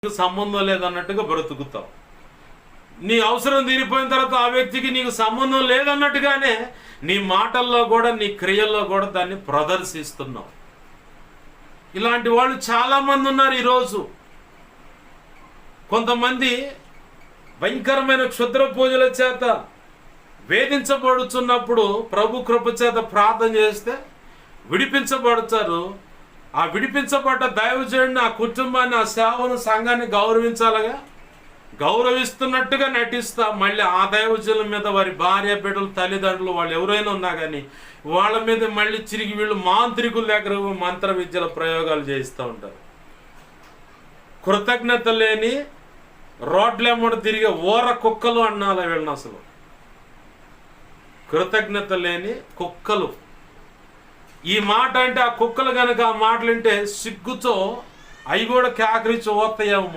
సంబంధం లేదన్నట్టుగా బ్రతుకుతావు. నీ అవసరం తీరిపోయిన తర్వాత ఆ వ్యక్తికి నీకు సంబంధం లేదన్నట్టుగానే నీ మాటల్లో కూడా నీ క్రియల్లో కూడా దాన్ని ప్రదర్శిస్తున్నావు. ఇలాంటి వాళ్ళు చాలామంది ఉన్నారు ఈరోజు. కొంతమంది భయంకరమైన క్షుద్ర పూజల చేత వేధించబడుతున్నప్పుడు ప్రభు కృప చేత ప్రార్థన చేస్తే విడిపించబడతారు. ఆ విడిపించబడ్డ దైవజనుడిని, ఆ కుటుంబాన్ని, ఆ సేవను, సంఘాన్ని గౌరవించాలగా, గౌరవిస్తున్నట్టుగా నటిస్తా మళ్ళీ ఆ దైవజనుల మీద వారి భార్య బిడ్డలు, తల్లిదండ్రులు వాళ్ళు ఎవరైనా ఉన్నా కానీ వాళ్ళ మీద మళ్ళీ తిరిగి వీళ్ళు మాంత్రికుల దగ్గర మంత్ర విద్యల ప్రయోగాలు చేస్తూ ఉంటారు. కృతజ్ఞత లేని రోడ్లెమ్మడి తిరిగే ఊర కుక్కలు అన్నాల వీళ్ళని. అసలు కృతజ్ఞత లేని కుక్కలు. ఈ మాట అంటే ఆ కుక్కలు కనుక ఆ మాటలు వింటే సిగ్గుతో అవి కూడా కేకరించి ఓస్తాయేమో.